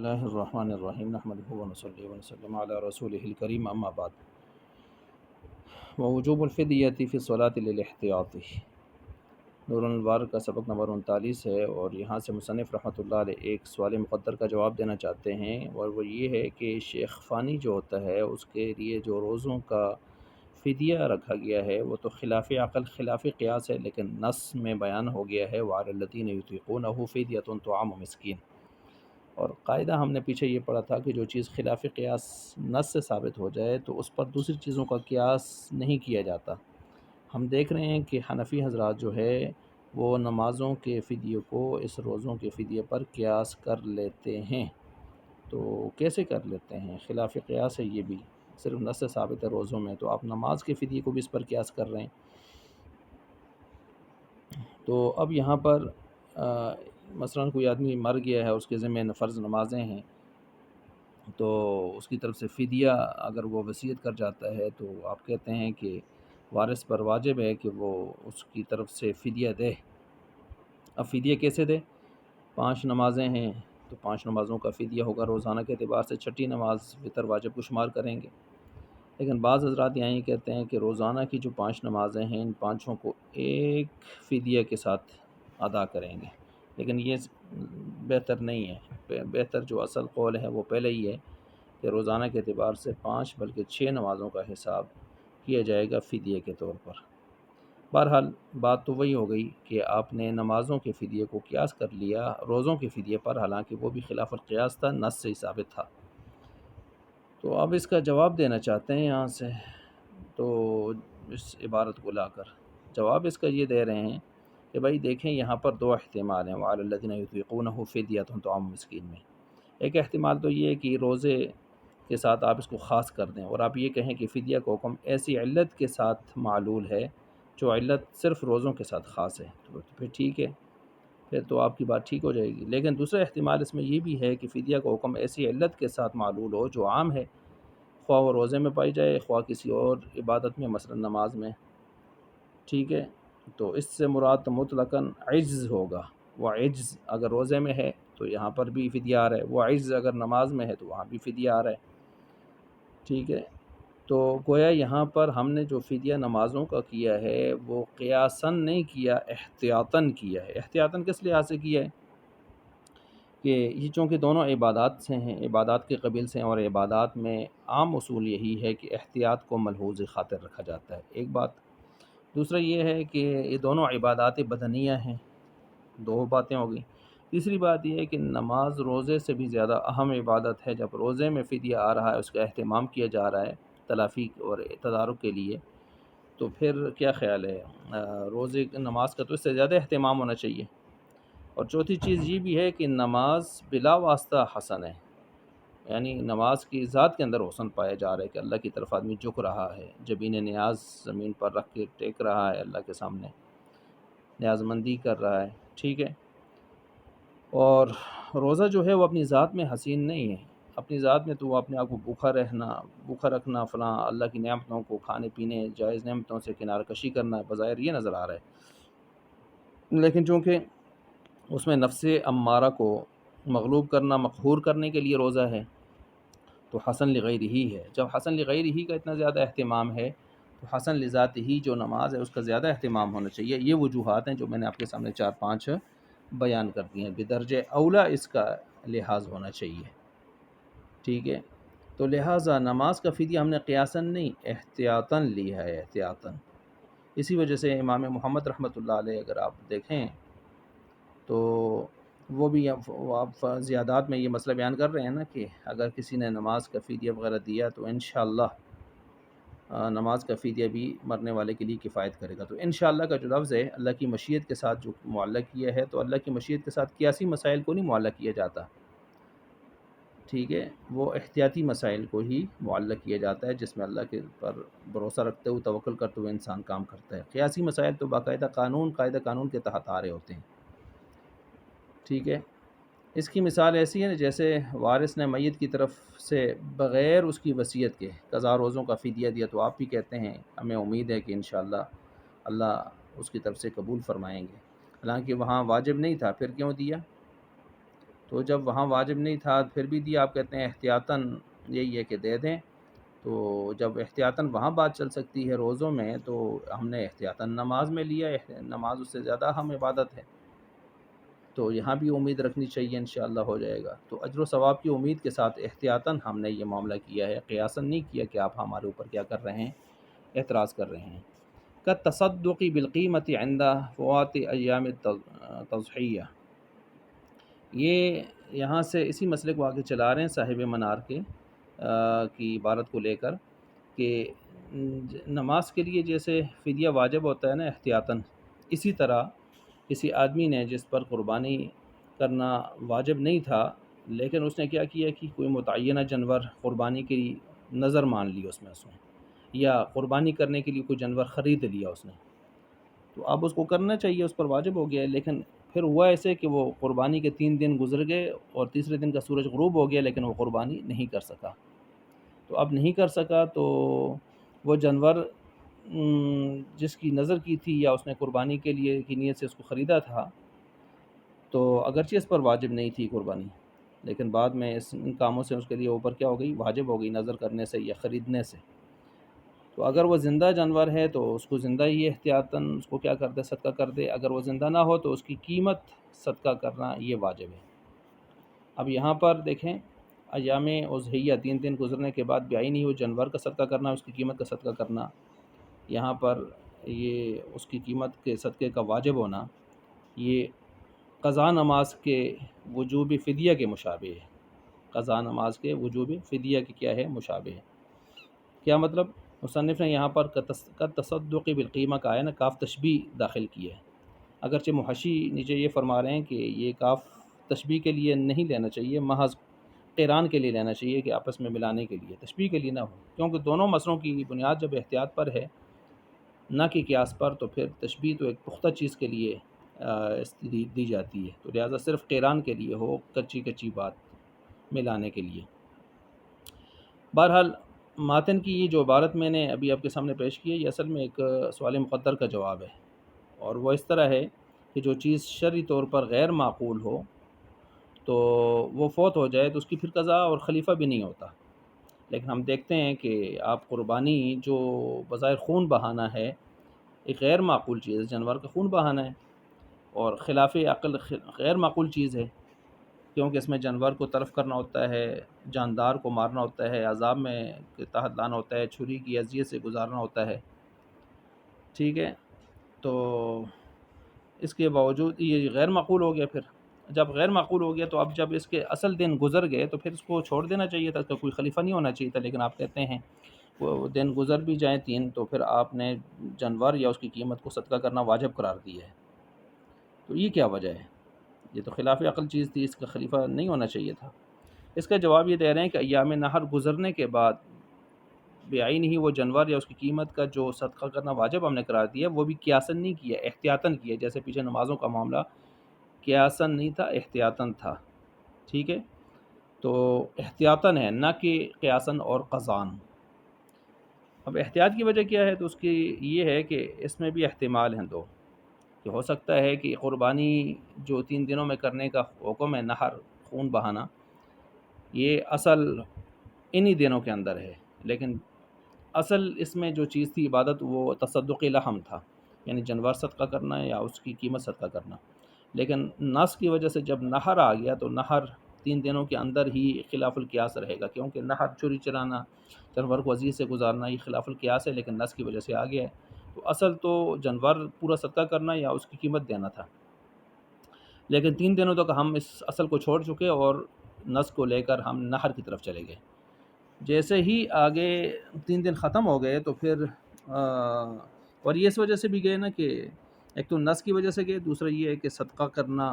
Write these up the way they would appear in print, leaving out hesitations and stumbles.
اللہ الرحمن الرحیم نحمدہ ونصلی ونسلم علی رسولہ الکریم اما بعد ووجوب الفدیۃ فی الصلاۃ للاحتیاط نور الانوار کا سبق نمبر 39 ہے، اور یہاں سے مصنف رحمۃ اللہ علیہ ایک سوال مقدر کا جواب دینا چاہتے ہیں، اور وہ یہ ہے کہ شیخ فانی جو ہوتا ہے اس کے لیے جو روزوں کا فدیہ رکھا گیا ہے وہ تو خلاف عقل خلاف قیاس ہے، لیکن نص میں بیان ہو گیا ہے وعلی الذین یطیقونہ فدیۃ طعام مسکین۔ اور قاعدہ ہم نے پیچھے یہ پڑھا تھا کہ جو چیز خلاف قیاس نص سے ثابت ہو جائے تو اس پر دوسری چیزوں کا قیاس نہیں کیا جاتا۔ ہم دیکھ رہے ہیں کہ حنفی حضرات جو ہے وہ نمازوں کے فدیے کو اس روزوں کے فدیے پر قیاس کر لیتے ہیں۔ تو کیسے کر لیتے ہیں؟ خلاف قیاس ہے، یہ بھی صرف نص سے ثابت ہے روزوں میں، تو آپ نماز کے فدیے کو بھی اس پر قیاس کر رہے ہیں۔ تو اب یہاں پر مثلا کوئی آدمی مر گیا ہے، اس کے ذمہ فرض نمازیں ہیں، تو اس کی طرف سے فدیہ اگر وہ وصیت کر جاتا ہے تو آپ کہتے ہیں کہ وارث پر واجب ہے کہ وہ اس کی طرف سے فدیہ دے۔ اب فدیہ کیسے دے؟ 5 نمازیں ہیں تو 5 نمازوں کا فدیہ ہوگا روزانہ کے اعتبار سے، چھٹی نماز وطر واجب کو شمار کریں گے۔ لیکن بعض حضرات یہاں یہ کہتے ہیں کہ روزانہ کی جو 5 نمازیں ہیں ان 5 کو ایک فدیہ کے ساتھ ادا کریں گے، لیکن یہ بہتر نہیں ہے۔ بہتر جو اصل قول ہے وہ پہلے ہی ہے کہ روزانہ کے اعتبار سے 5 بلکہ 6 نمازوں کا حساب کیا جائے گا فدیے کے طور پر۔ بہرحال بات تو وہی ہو گئی کہ آپ نے نمازوں کے فدیے کو قیاس کر لیا روزوں کے فدیے پر، حالانکہ وہ بھی خلاف القیاس تھا، نص سے ہی ثابت تھا۔ تو اب اس کا جواب دینا چاہتے ہیں یہاں سے، تو اس عبارت کو لا کر جواب اس کا یہ دے رہے ہیں کہ بھائی دیکھیں یہاں پر 2 احتمال ہیں وعلی الذین یطیقونہ فدیۃ طعام مسکین میں۔ ایک احتمال تو یہ ہے کہ روزے کے ساتھ آپ اس کو خاص کر دیں اور آپ یہ کہیں کہ فدیہ کا حکم ایسی علت کے ساتھ معلول ہے جو علت صرف روزوں کے ساتھ خاص ہے، تو پھر ٹھیک ہے، پھر تو آپ کی بات ٹھیک ہو جائے گی۔ لیکن دوسرا احتمال اس میں یہ بھی ہے کہ فدیہ کا حکم ایسی علت کے ساتھ معلول ہو جو عام ہے، خواہ وہ روزے میں پائی جائے خواہ کسی اور عبادت میں، مثلا نماز میں، ٹھیک ہے۔ تو اس سے مراد مطلقاً عجز ہوگا، وہ عجز اگر روزے میں ہے تو یہاں پر بھی فدیہ آ رہا ہے، وہ عجز اگر نماز میں ہے تو وہاں بھی فدیہ آ رہا ہے، ٹھیک ہے۔ تو گویا یہاں پر ہم نے جو فدیہ نمازوں کا کیا ہے وہ قیاساً نہیں کیا، احتیاطاً کیا ہے۔ احتیاطاً کس لحاظ سے کیا ہے کہ یہ چونکہ دونوں عبادات سے ہیں، عبادات کے قبیل سے ہیں، اور عبادات میں عام اصول یہی ہے کہ احتیاط کو ملحوظ خاطر رکھا جاتا ہے، ایک بات۔ دوسرا یہ ہے کہ یہ دونوں عبادات بدنیہ ہیں، 2 باتیں ہو گئیں۔ تیسری بات یہ ہے کہ نماز روزے سے بھی زیادہ اہم عبادت ہے۔ جب روزے میں فدیہ آ رہا ہے، اس کا اہتمام کیا جا رہا ہے تلافی اور تدارک کے لیے، تو پھر کیا خیال ہے روزے نماز کا تو اس سے زیادہ اہتمام ہونا چاہیے۔ اور چوتھی چیز یہ بھی ہے کہ نماز بلا واسطہ حسن ہے، یعنی نماز کی ذات کے اندر حسن پایا جا رہا ہے کہ اللہ کی طرف آدمی جھک رہا ہے، جبین نیاز زمین پر رکھ کے ٹیک رہا ہے اللہ کے سامنے، نیاز مندی کر رہا ہے، ٹھیک ہے۔ اور روزہ جو ہے وہ اپنی ذات میں حسین نہیں ہے، اپنی ذات میں تو وہ اپنے آپ کو بھوکا رکھنا فلاں اللہ کی نعمتوں کو کھانے پینے جائز نعمتوں سے کنارہ کشی کرنا ہے، بظاہر یہ نظر آ رہا ہے، لیکن چونکہ اس میں نفس امارہ کو مغلوب کرنا مقہور کرنے کے لیے روزہ ہے تو حسن لغیر ہی ہے۔ جب حسن لغیر ہی کا اتنا زیادہ اہتمام ہے تو حسن لذات ہی جو نماز ہے اس کا زیادہ اہتمام ہونا چاہیے۔ یہ وجوہات ہیں جو میں نے آپ کے سامنے 4-5 بیان کر دی ہیں، بدرجہ اولا اس کا لحاظ ہونا چاہیے، ٹھیک ہے۔ تو لہٰذا نماز کا فدیہ ہم نے قیاساً نہیں احتیاطاً لیا ہے، احتیاطاً۔ اسی وجہ سے امام محمد رحمۃ اللہ علیہ اگر آپ دیکھیں تو وہ بھی آپ زیادات میں یہ مسئلہ بیان کر رہے ہیں نا کہ اگر کسی نے نماز کا فدیہ وغیرہ دیا تو انشاءاللہ نماز کا فدیہ بھی مرنے والے کے لیے کفایت کرے گا۔ تو انشاءاللہ کا جو لفظ ہے اللہ کی مشیت کے ساتھ جو معلق کیا ہے، تو اللہ کی مشیت کے ساتھ قیاسی مسائل کو نہیں معلق کیا جاتا، ٹھیک ہے، وہ احتیاطی مسائل کو ہی معلق کیا جاتا ہے جس میں اللہ کے پر بھروسہ رکھتے ہوئے توکل کرتے ہوئے انسان کام کرتا ہے۔ قیاسی مسائل تو باقاعدہ قاعدہ قانون کے تحت آ رہے ہوتے ہیں، ٹھیک ہے۔ اس کی مثال ایسی ہے جیسے وارث نے میت کی طرف سے بغیر اس کی وصیت کے قضا روزوں کا فدیہ دیا، تو آپ بھی کہتے ہیں ہمیں امید ہے کہ انشاءاللہ اللہ اس کی طرف سے قبول فرمائیں گے، حالانکہ وہاں واجب نہیں تھا، پھر کیوں دیا؟ تو جب وہاں واجب نہیں تھا پھر بھی دیا، آپ کہتے ہیں احتیاطاً یہی ہے کہ دے دیں، تو جب احتیاطاً وہاں بات چل سکتی ہے روزوں میں، تو ہم نے احتیاطاً نماز میں لیا، نماز اس سے زیادہ اہم عبادت ہے، تو یہاں بھی امید رکھنی چاہیے، انشاءاللہ ہو جائے گا۔ تو اجر و ثواب کی امید کے ساتھ احتیاطاً ہم نے یہ معاملہ کیا ہے، قیاساً نہیں کیا کہ آپ ہمارے اوپر کیا کر رہے ہیں، اعتراض کر رہے ہیں۔ کالتصدق بالقیمت عند فوات ایام التضحیہ، یہ یہاں سے اسی مسئلے کو آگے چلا رہے ہیں صاحب منار کے کی عبارت کو لے کر، کہ نماز کے لیے جیسے فدیہ واجب ہوتا ہے نا احتیاطاً، اسی طرح کسی آدمی نے جس پر قربانی کرنا واجب نہیں تھا، لیکن اس نے کیا کیا کہ کوئی متعینہ جانور قربانی کی نظر مان لی اس نے، یا قربانی کرنے کے لیے کوئی جانور خرید لیا اس نے، تو اب اس کو کرنا چاہیے، اس پر واجب ہو گیا ہے، لیکن پھر ہوا ایسے کہ وہ قربانی کے 3 دن گزر گئے اور تیسرے دن کا سورج غروب ہو گیا، لیکن وہ قربانی نہیں کر سکا، تو اب نہیں کر سکا تو وہ جانور جس کی نظر کی تھی یا اس نے قربانی کے لیے کی نیت سے اس کو خریدا تھا، تو اگرچہ اس پر واجب نہیں تھی قربانی، لیکن بعد میں ان کاموں سے اس کے لیے اوپر کیا ہو گئی، واجب ہو گئی، نظر کرنے سے یا خریدنے سے۔ تو اگر وہ زندہ جانور ہے تو اس کو زندہ ہی احتیاطاً اس کو کیا کر دے، صدقہ کر دے، اگر وہ زندہ نہ ہو تو اس کی قیمت صدقہ کرنا یہ واجب ہے۔ اب یہاں پر دیکھیں، ایام اضحیہ 3 دن گزرنے کے بعد بھی آئی نہیں، وہ جانور کا صدقہ کرنا، اس کی قیمت کا صدقہ کرنا، یہاں پر یہ اس کی قیمت کے صدقے کا واجب ہونا، یہ قضا نماز کے وجوب فدیہ کے مشابہ ہے، قضا نماز کے وجوب فدیہ کی کیا ہے، مشابہ ہے۔ کیا مطلب؟ مصنف نے یہاں پر تصدق بالقیمہ کا ہے نا، کاف تشبیہ داخل کی ہے، اگرچہ محشی نیچے یہ فرما رہے ہیں کہ یہ کاف تشبیہ کے لیے نہیں لینا چاہیے، محض قران کے لیے لینا چاہیے، کہ آپس میں ملانے کے لیے، تشبیہ کے لیے نہ ہو، کیونکہ دونوں مسئلوں کی بنیاد جب احتیاط پر ہے نہ کہ قیاس پر، تو پھر تشبیہ تو ایک پختہ چیز کے لیے دی جاتی ہے، تو لہٰذا صرف قران کے لیے ہو، کچی کچی بات ملانے کے لیے۔ بہرحال ماتن کی یہ جو عبارت میں نے ابھی آپ کے سامنے پیش کی ہے، یہ اصل میں ایک سوال مقدر کا جواب ہے، اور وہ اس طرح ہے کہ جو چیز شرعی طور پر غیر معقول ہو تو وہ فوت ہو جائے تو اس کی پھر قضا اور خلیفہ بھی نہیں ہوتا، لیکن ہم دیکھتے ہیں کہ آپ قربانی جو بظاہر خون بہانا ہے، ایک غیر معقول چیز ہے، جانور کا خون بہانا ہے، اور خلاف عقل غیر معقول چیز ہے، کیونکہ اس میں جانور کو تلف کرنا ہوتا ہے، جاندار کو مارنا ہوتا ہے، عذاب میں کے تحت لانا ہوتا ہے، چھری کی اذیت سے گزارنا ہوتا ہے، ٹھیک ہے۔ تو اس کے باوجود یہ غیر معقول ہو گیا، پھر جب غیر معقول ہو گیا تو اب جب اس کے اصل دن گزر گئے تو پھر اس کو چھوڑ دینا چاہیے تھا، اس کا کوئی خلیفہ نہیں ہونا چاہیے تھا، لیکن آپ کہتے ہیں وہ دن گزر بھی جائیں 3 تو پھر آپ نے جانور یا اس کی قیمت کو صدقہ کرنا واجب قرار دیا ہے، تو یہ کیا وجہ ہے؟ یہ تو خلاف عقل چیز تھی، اس کا خلیفہ نہیں ہونا چاہیے تھا۔ اس کا جواب یہ دے رہے ہیں کہ ایام نحر گزرنے کے بعد بعین ہی وہ جانور یا اس کی قیمت کا جو صدقہ کرنا واجب ہم نے قرار دیا، وہ بھی قیاساً نہیں کیا، احتیاطاً کیا، جیسے پیچھے نمازوں کا معاملہ قیاساً نہیں تھا، احتیاطاً تھا، ٹھیک ہے، تو احتیاطاً ہے، نہ کہ قیاساً اور قضاً۔ اب احتیاط کی وجہ کیا ہے؟ تو اس کی یہ ہے کہ اس میں بھی احتمال ہیں دو، کہ ہو سکتا ہے کہ قربانی جو 3 دنوں میں کرنے کا حکم ہے، نہر خون بہانا، یہ اصل انہی دنوں کے اندر ہے، لیکن اصل اس میں جو چیز تھی عبادت وہ تصدق لحم تھا، یعنی جانور صدقہ کرنا یا اس کی قیمت صدقہ کرنا، لیکن نس کی وجہ سے جب نہر آ گیا تو نہر 3 دنوں کے اندر ہی خلاف القیاس رہے گا، کیونکہ نہر چوری چرانا، جانور کو عزیز سے گزارنا، یہ خلاف القیاس ہے، لیکن نس کی وجہ سے آ گیا ہے، تو اصل تو جانور پورا صدقہ کرنا یا اس کی قیمت دینا تھا، لیکن 3 دنوں تک ہم اس اصل کو چھوڑ چکے اور نس کو لے کر ہم نہر کی طرف چلے گئے۔ جیسے ہی آگے 3 دن ختم ہو گئے تو پھر اور یہ اس وجہ سے بھی گئے نا کہ ایک تو نس کی وجہ سے گئے، دوسرا یہ ہے کہ صدقہ کرنا،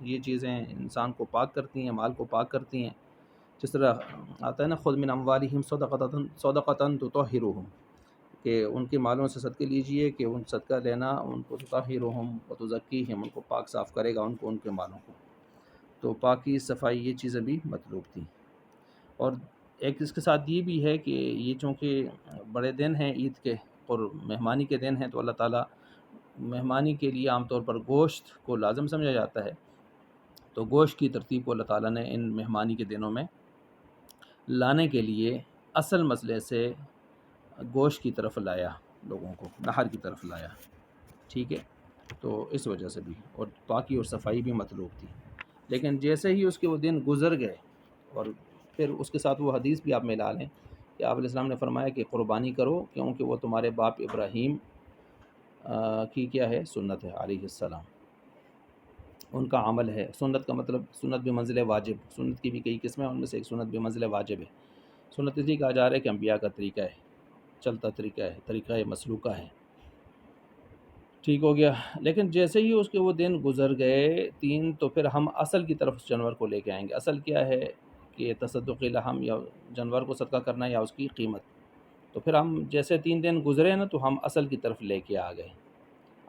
یہ چیزیں انسان کو پاک کرتی ہیں، مال کو پاک کرتی ہیں، جس طرح آتا ہے نا خذ من اموالہم صدقۃ تطہرہم، کہ ان کے مالوں سے صدقے لیجئے، کہ ان صدقہ لینا ان کو تطہرہم وتزکیہم، ان کو پاک صاف کرے گا ان کو، ان کے مالوں کو، تو پاکی صفائی یہ چیزیں بھی مطلوب تھیں۔ اور ایک اس کے ساتھ یہ بھی ہے کہ یہ چونکہ بڑے دن ہیں عید کے اور مہمانی کے دن ہیں، تو اللہ تعالیٰ مہمانی کے لیے عام طور پر گوشت کو لازم سمجھا جاتا ہے، تو گوشت کی ترتیب کو اللہ تعالیٰ نے ان مہمانی کے دنوں میں لانے کے لیے اصل مسئلے سے گوشت کی طرف لایا، لوگوں کو نہر کی طرف لایا، ٹھیک ہے، تو اس وجہ سے بھی، اور پاکی اور صفائی بھی مطلوب تھی۔ لیکن جیسے ہی اس کے وہ دن گزر گئے، اور پھر اس کے ساتھ وہ حدیث بھی آپ ملا لیں کہ آپ علیہ السلام نے فرمایا کہ قربانی کرو کیونکہ وہ تمہارے باپ ابراہیم کی کیا ہے، سنت ہے علیہ السلام، ان کا عمل ہے۔ سنت کا مطلب سنت بمنزل واجب، سنت کی بھی کئی قسمیں ہیں، ان میں سے ایک سنت بمنزل واجب ہے۔ سنت اس لیے کہا جا رہا ہے کہ انبیاء کا طریقہ ہے، چلتا طریقہ ہے، طریقہ مسلوکہ ہے، ٹھیک ہو گیا۔ لیکن جیسے ہی اس کے وہ دن گزر گئے 3، تو پھر ہم اصل کی طرف جانور کو لے کے آئیں گے۔ اصل کیا ہے کہ تصدق لحم، یا جانور کو صدقہ کرنا یا اس کی قیمت۔ تو پھر ہم جیسے 3 دن گزرے نا، تو ہم اصل کی طرف لے کے آ گئے۔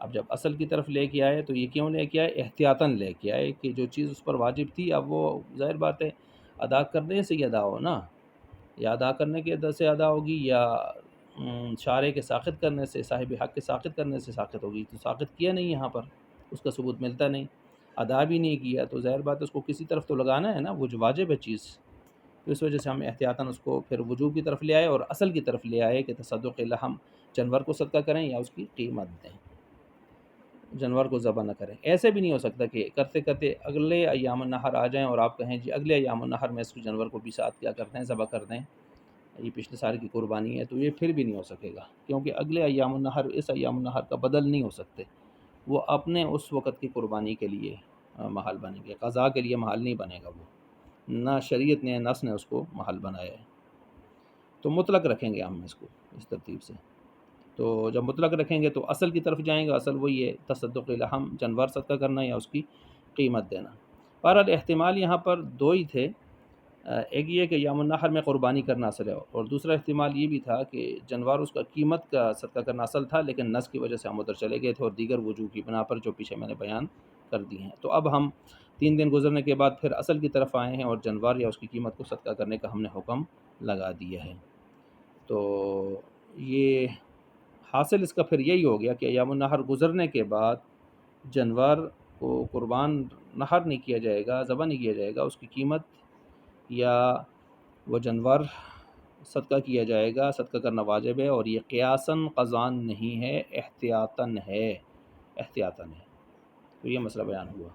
اب جب اصل کی طرف لے کے آئے تو یہ کیوں لے کے آئے؟ احتیاطاً لے کے آئے کہ جو چیز اس پر واجب تھی، اب وہ ظاہر بات ہے ادا کرنے سے ہی ادا ہو نا، یا ادا کرنے کے سے ادا ہوگی، یا شارع کے ساخط کرنے سے، صاحب حق کے ساخط کرنے سے ساخط ہوگی۔ تو ساخط کیا نہیں یہاں پر، اس کا ثبوت ملتا نہیں، ادا بھی نہیں کیا، تو ظاہر بات ہے اس کو کسی طرف تو لگانا ہے نا، وہ جو واجب ہے چیز۔ تو اس وجہ سے ہم احتیاطاً اس کو پھر وجوب کی طرف لے آئے، اور اصل کی طرف لے آئے کہ تصدق لحم، جانور کو صدقہ کریں یا اس کی قیمت دیں، جانور کو ذبح نہ کریں۔ ایسے بھی نہیں ہو سکتا کہ کرتے کرتے اگلے ایام النحر آ جائیں اور آپ کہیں جی اگلے ایام النحر میں اس جانور کو بھی ساتھ کیا کرتے ہیں، ذبح کر دیں، یہ پچھلے سال کی قربانی ہے، تو یہ پھر بھی نہیں ہو سکے گا، کیونکہ اگلے ایام النحر اس ایام النحر کا بدل نہیں ہو سکتے، وہ اپنے اس وقت کی قربانی کے لیے محل بنیں گے، قضا کے لیے محل نہیں بنے گا، وہ نہ شریعت نے نص نے اس کو محل بنایا ہے۔ تو مطلق رکھیں گے ہم اس کو اس ترتیب سے۔ تو جب مطلق رکھیں گے تو اصل کی طرف جائیں گے، اصل وہی ہے تصدق لحم، جانور صدقہ کرنا یا اس کی قیمت دینا۔ بہرحال احتمال یہاں پر 2 ہی تھے، ایک یہ کہ یوم النحر میں قربانی کرنا اصل ہے، اور دوسرا احتمال یہ بھی تھا کہ جانور اس کا قیمت کا صدقہ کرنا اصل تھا، لیکن نس کی وجہ سے ہم ادھر چلے گئے تھے، اور دیگر وجوہ کی بنا پر جو پیچھے میں نے بیان کر دی ہیں۔ تو اب ہم 3 دن گزرنے کے بعد پھر اصل کی طرف آئے ہیں، اور جانور یا اس کی قیمت کو صدقہ کرنے کا ہم نے حکم لگا دیا ہے۔ تو یہ حاصل اس کا پھر یہی ہو گیا کہ ایام النحر گزرنے کے بعد جانور کو قربان نحر نہیں کیا جائے گا، ذبح نہیں کیا جائے گا، اس کی قیمت یا وہ جانور صدقہ کیا جائے گا، صدقہ کرنا واجب ہے، اور یہ قیاساً قضاً نہیں ہے، احتیاطاً ہے، احتیاطاً ہے۔ تو یہ مسئلہ بیان ہوا۔